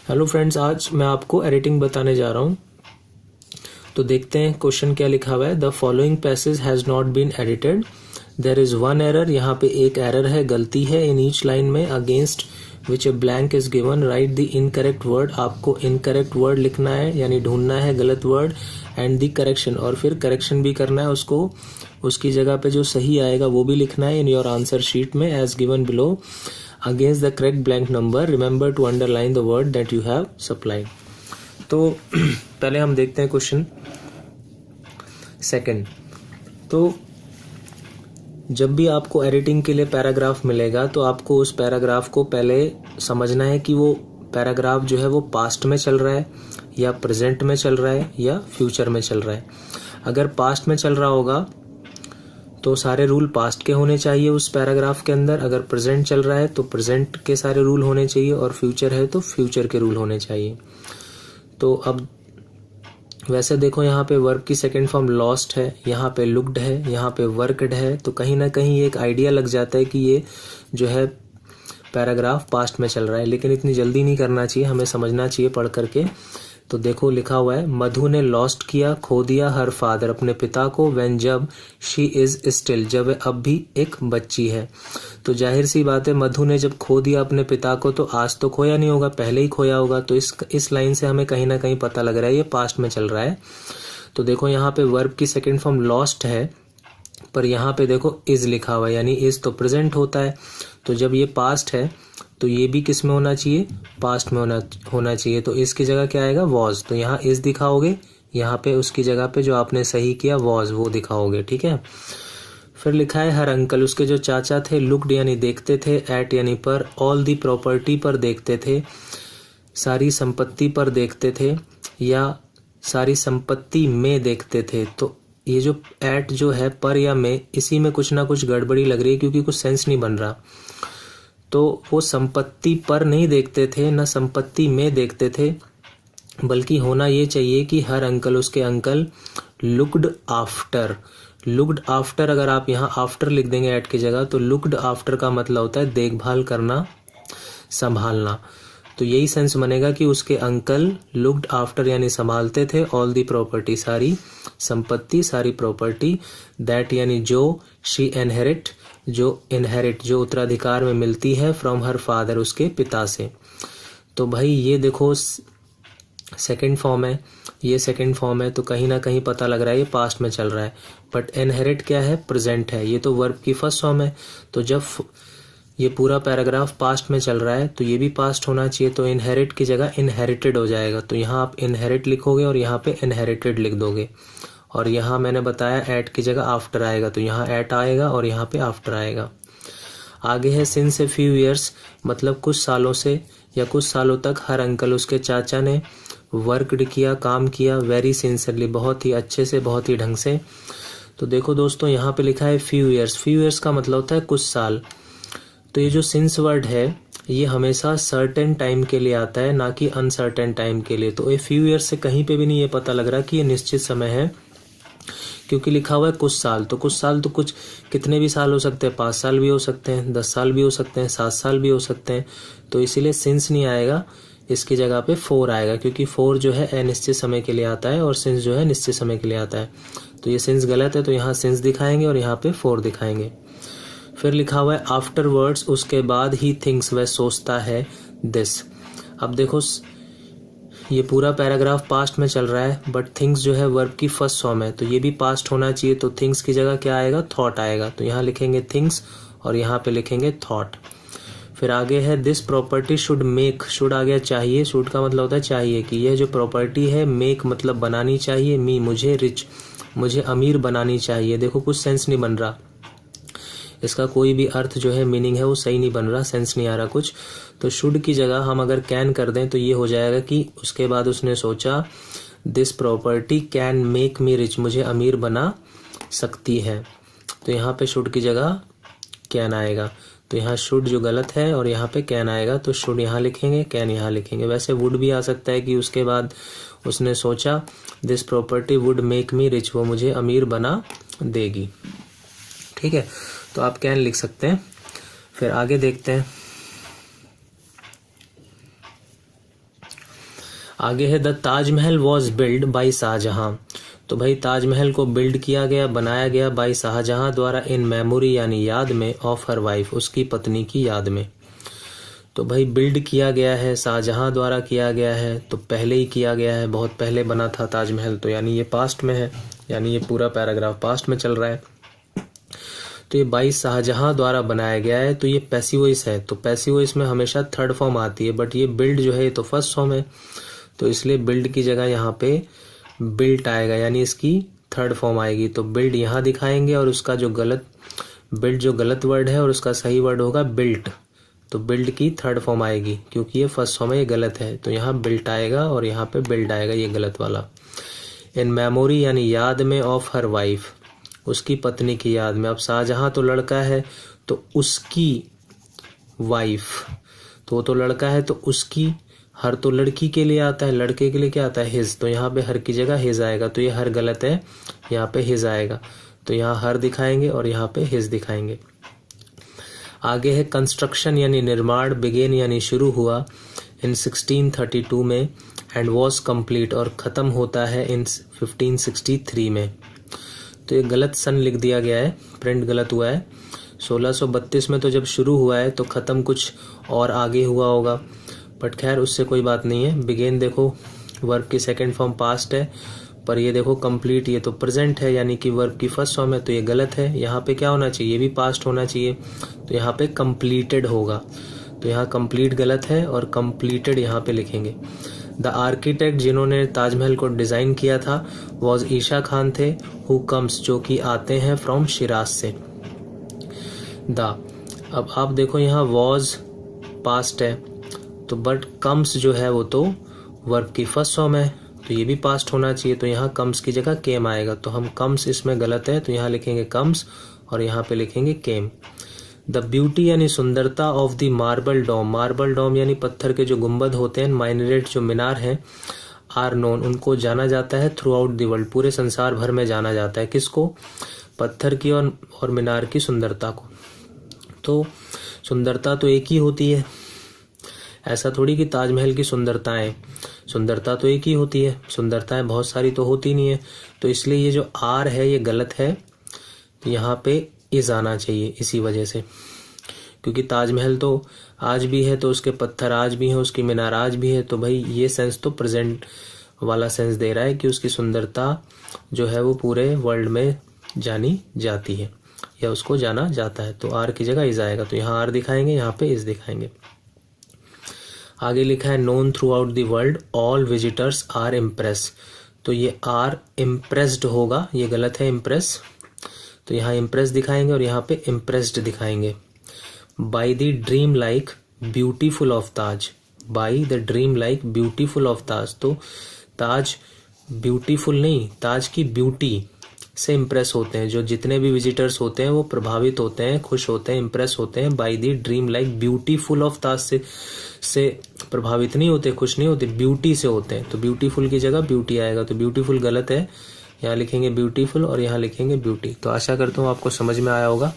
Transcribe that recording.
Hello friends, आज मैं आपको एडिटिंग बताने जा रहा हूँ। तो देखते हैं क्वेश्चन क्या लिखा हुआ है। The following passage has not been edited, there is one error. यहाँ पे एक एरर है, गलती है इन ईच लाइन में। Against which a blank is given, write the incorrect word. आपको इनकरेक्ट वर्ड लिखना है, यानी ढूंढना है गलत वर्ड, एंड द करेक्शन, और फिर करेक्शन भी करना है उसको। उसकी जगह पे जो सही आएगा वो भी लिखना है इन योर आंसर शीट में as given below. Against the correct blank number remember to underline the word that you have supplied. तो पहले हम देखते हैं क्वेश्चन सेकंड। तो जब भी आपको एडिटिंग के लिए पैराग्राफ मिलेगा तो आपको उस पैराग्राफ को पहले समझना है कि वो पैराग्राफ जो है वो पास्ट में चल रहा है या प्रेजेंट में चल रहा है या फ्यूचर में चल रहा है। अगर पास्ट में चल रहा होगा तो सारे रूल पास्ट के होने चाहिए उस पैराग्राफ के अंदर। अगर प्रेजेंट चल रहा है तो प्रेजेंट के सारे रूल होने चाहिए, और फ्यूचर है तो फ्यूचर के रूल होने चाहिए। तो अब वैसे देखो, यहाँ पे वर्ब की सेकंड फॉर्म लॉस्ट है, यहाँ पे लुक्ड है, यहाँ पे वर्कड है। तो कहीं ना कहीं एक आइडिया लग जाता है कि ये जो है पैराग्राफ पास्ट में चल रहा है, लेकिन इतनी जल्दी नहीं करना चाहिए, हमें समझना चाहिए पढ़ करके। तो देखो लिखा हुआ है, मधु ने लॉस्ट किया, खो दिया हर फादर, अपने पिता को, व्हेन जब, शी इज स्टिल, जब वह अब भी एक बच्ची है। तो जाहिर सी बात है, मधु ने जब खो दिया अपने पिता को तो आज तो खोया नहीं होगा, पहले ही खोया होगा। तो इस लाइन से हमें कहीं ना कहीं पता लग रहा है ये पास्ट में चल रहा है। तो देखो यहाँ पे वर्ब की सेकेंड फॉर्म लॉस्ट है, पर यहाँ पे देखो इज लिखा हुआ है, यानी इज तो प्रेजेंट होता है। तो जब ये पास्ट है तो ये भी किस में होना चाहिए, पास्ट में होना चाहिए। तो इसकी जगह क्या आएगा, वॉज। तो यहाँ इज दिखाओगे, यहाँ पे उसकी जगह पे जो आपने सही किया वॉज वो दिखाओगे, ठीक है। फिर लिखा है हर अंकल, उसके जो चाचा थे, लुक्ड यानी देखते थे, एट यानी पर, ऑल दी प्रॉपर्टी पर देखते थे, सारी संपत्ति पर देखते थे, या सारी संपत्ति में देखते थे। तो ये जो एट जो है, पर या में, इसी में कुछ ना कुछ गड़बड़ी लग रही है, क्योंकि कुछ सेंस नहीं बन रहा। तो वो संपत्ति पर नहीं देखते थे, ना संपत्ति में देखते थे, बल्कि होना ये चाहिए कि हर अंकल, उसके uncle, looked after. Looked after, अगर आप यहाँ आफ्टर लिख देंगे एट की जगह, तो लुक्ड आफ्टर का मतलब होता है देखभाल करना, संभालना। तो यही सेंस बनेगा कि उसके अंकल लुक्ड आफ्टर यानी संभालते थे, ऑल दी प्रॉपर्टी सारी संपत्ति, सारी प्रॉपर्टी, दैट यानी जो, शी इनहेरिट जो इनहेरिट जो उत्तराधिकार में मिलती है, फ्रॉम हर फादर उसके पिता से। तो भाई ये देखो सेकंड फॉर्म है, ये सेकंड फॉर्म है, तो कहीं ना कहीं पता लग रहा है ये पास्ट में चल रहा है। बट इनहेरिट क्या है, प्रेजेंट है, ये तो वर्ब की फर्स्ट फॉर्म है। तो जब ये पूरा पैराग्राफ पास्ट में चल रहा है तो ये भी पास्ट होना चाहिए, तो इनहेरिट की जगह इनहेरिटेड हो जाएगा। तो यहाँ आप इनहेरिट लिखोगे और यहाँ पे इनहेरिटेड लिख दोगे, और यहाँ मैंने बताया एट की जगह आफ्टर आएगा, तो यहाँ एट आएगा और यहाँ पे आफ्टर आएगा। आगे है सिंस ए फ्यू ईयर्स, मतलब कुछ सालों से या कुछ सालों तक, हर अंकल, उसके चाचा ने, वर्कड किया, काम किया, वेरी सिंसियरली, बहुत ही अच्छे से, बहुत ही ढंग से। तो देखो दोस्तों, यहाँ पे लिखा है फ्यू ईयर्स। फ्यू ईयर्स का मतलब होता है कुछ साल। तो ये जो सिंस वर्ड है ये हमेशा सर्टेन टाइम के लिए आता है, ना कि अनसर्टेन टाइम के लिए। तो ये फ्यू ईयर्स से कहीं पे भी नहीं ये पता लग रहा कि ये निश्चित समय है, क्योंकि लिखा हुआ है कुछ साल। तो कुछ साल तो कुछ कितने भी साल हो सकते हैं, 5 साल भी हो सकते हैं, 10 साल भी हो सकते हैं, 7 साल भी हो सकते हैं। तो इसीलिए सिंस नहीं आएगा, इसकी जगह पे 4 आएगा, क्योंकि 4 जो है अनिश्चित समय के लिए आता है और सिंस जो है निश्चित समय के लिए आता है। तो ये सिंस गलत है, तो यहाँ सिंस दिखाएंगे और यहाँ पे 4 दिखाएंगे। फिर लिखा हुआ है आफ्टर वर्ड्स, उसके बाद ही, थिंग्स, वह सोचता है, दिस। अब देखो ये पूरा पैराग्राफ पास्ट में चल रहा है, बट थिंग्स जो है वर्ब की फर्स्ट फॉर्म है, तो ये भी पास्ट होना चाहिए। तो थिंग्स की जगह क्या आएगा, थॉट आएगा। तो यहाँ लिखेंगे थिंग्स और यहाँ पे लिखेंगे थॉट। फिर आगे है this property should make, should आ गया चाहिए, शुड का मतलब होता है चाहिए, कि यह जो प्रॉपर्टी है, मेक मतलब बनानी चाहिए, मी मुझे, रिच मुझे अमीर बनानी चाहिए। देखो कुछ सेंस नहीं बन रहा, इसका कोई भी अर्थ जो है, मीनिंग है, वो सही नहीं बन रहा, सेंस नहीं आ रहा कुछ। तो शुड की जगह हम अगर कैन कर दें तो ये हो जाएगा कि उसके बाद उसने सोचा this property can make me rich, मुझे अमीर बना सकती है। तो यहाँ पे शुड की जगह कैन आएगा। तो यहाँ शुड जो गलत है और यहाँ पे कैन आएगा, तो शुड यहाँ लिखेंगे, कैन यहाँ लिखेंगे। वैसे वुड भी आ सकता है कि उसके बाद उसने सोचा this property would make me rich, वो मुझे अमीर बना देगी, ठीक है। तो आप कैन लिख सकते हैं। फिर आगे देखते हैं आगे है the Taj Mahal was build by Shah Jahan. तो भाई ताजमहल को बिल्ड किया गया, बनाया गया बाई शाहजहां द्वारा इन मेमोरी यानी याद में ऑफ हर वाइफ, उसकी पत्नी की याद में। तो भाई बिल्ड किया गया है, शाहजहां द्वारा किया गया है, तो पहले ही किया गया है, बहुत पहले बना था ताजमहल, तो यानी ये पास्ट में है, यानी ये पूरा पैराग्राफ पास्ट में चल रहा है। तो ये बाई शाहजहां द्वारा बनाया गया है, तो ये पैसिव वॉइस है, तो पैसिव वॉइस में हमेशा थर्ड फॉर्म आती है, बट ये बिल्ड जो है ये तो फर्स्ट फॉर्म है, तो इसलिए बिल्ड की जगह यहाँ पे बिल्ट आएगा, यानी इसकी थर्ड फॉर्म आएगी। तो बिल्ड यहाँ दिखाएंगे और उसका जो गलत बिल्ड जो गलत वर्ड है और उसका सही वर्ड होगा बिल्ट, तो बिल्ड की थर्ड फॉर्म आएगी, क्योंकि ये फर्स्ट फॉर्म है, ये गलत है, तो यहाँ बिल्ट आएगा और यहाँ पे बिल्ड आएगा, ये गलत वाला। इन मेमोरी यानी याद में ऑफ हर वाइफ, उसकी पत्नी की याद में। अब शाहजहां तो लड़का है, तो उसकी वाइफ, तो वो तो लड़का है, तो उसकी, हर तो लड़की के लिए आता है, लड़के के लिए क्या आता है हिज, तो यहाँ पे हर की जगह हिज आएगा, तो ये हर गलत है, यहाँ पे हिज आएगा, तो यहाँ हर दिखाएंगे और यहाँ पे हिज दिखाएंगे। आगे है कंस्ट्रक्शन यानी निर्माण, बिगेन यानी शुरू हुआ इन 1632 में, एंड वॉज कंप्लीट और ख़त्म होता है इन 1563 में। तो ये गलत सन लिख दिया गया है, प्रिंट गलत हुआ है। 1632 में तो जब शुरू हुआ है तो ख़त्म कुछ और आगे हुआ होगा, बट खैर उससे कोई बात नहीं है। बिगेन देखो वर्ब की सेकंड फॉर्म पास्ट है, पर ये देखो कंप्लीट, ये तो प्रेजेंट है, यानी कि वर्ब की फर्स्ट फॉर्म है, तो ये गलत है। यहाँ पे क्या होना चाहिए, ये भी पास्ट होना चाहिए, तो यहाँ पे कंप्लीटेड होगा, तो यहाँ कंप्लीट गलत है और कंप्लीटेड यहाँ पे लिखेंगे। द आर्किटेक्ट जिन्होंने ताजमहल को डिज़ाइन किया था वॉज ईशा खान थे, हु कम्स जो कि आते हैं फ्रॉम शिराज से। द, अब आप देखो यहाँ वॉज पास्ट है, तो बट कम्स जो है वो तो वर्ब की फर्स्ट फॉर्म है, तो ये भी पास्ट होना चाहिए, तो यहाँ कम्स की जगह केम आएगा, तो हम कम्स इसमें गलत है, तो यहाँ लिखेंगे कम्स और यहाँ पे लिखेंगे केम। द ब्यूटी यानी सुंदरता of the marble dome, marble dome यानी पत्थर के जो गुंबद होते हैं, माइनरेट जो मीनार हैं, आर नोन उनको जाना जाता है, थ्रू आउट द वर्ल्ड पूरे संसार भर में जाना जाता है, किसको, पत्थर की और मीनार की सुंदरता को। तो सुंदरता तो एक ही होती है, ऐसा थोड़ी कि ताजमहल की सुंदरता तो एक ही होती है, सुंदरताएं बहुत सारी तो होती नहीं है, तो इसलिए ये जो आर है ये गलत है, तो यहाँ पे इज आना चाहिए इसी वजह से, क्योंकि ताजमहल तो आज भी है, तो उसके पत्थर आज भी हैं, उसकी मीनार आज भी है, तो भाई ये सेंस तो प्रेजेंट वाला सेंस दे रहा है कि उसकी सुंदरता जो है वो पूरे वर्ल्ड में जानी जाती है या उसको जाना जाता है, तो आर की जगह इज आएगा, तो यहाँ आर दिखाएंगे, यहाँ पे इज दिखाएंगे। आगे लिखा है known throughout the world all visitors are impress, तो ये आर इम्प्रेस्ड होगा, ये गलत है इम्प्रेस, तो यहाँ इम्प्रेस दिखाएंगे और यहाँ पे इम्प्रेस्ड दिखाएंगे। By the dream like beautiful of Taj, by the dream like beautiful of Taj, तो ताज ब्यूटीफुल नहीं, ताज की ब्यूटी से इम्प्रेस होते हैं, जो जितने भी विजिटर्स होते हैं वो प्रभावित होते हैं, खुश होते हैं, इम्प्रेस होते हैं by the dream like beautiful of Taj से प्रभावित नहीं होते, खुश नहीं होते, ब्यूटी से होते हैं, तो ब्यूटीफुल की जगह ब्यूटी आएगा, तो ब्यूटीफुल गलत है, यहाँ लिखेंगे ब्यूटीफुल और यहाँ लिखेंगे ब्यूटी। तो आशा करता हूँ आपको समझ में आया होगा।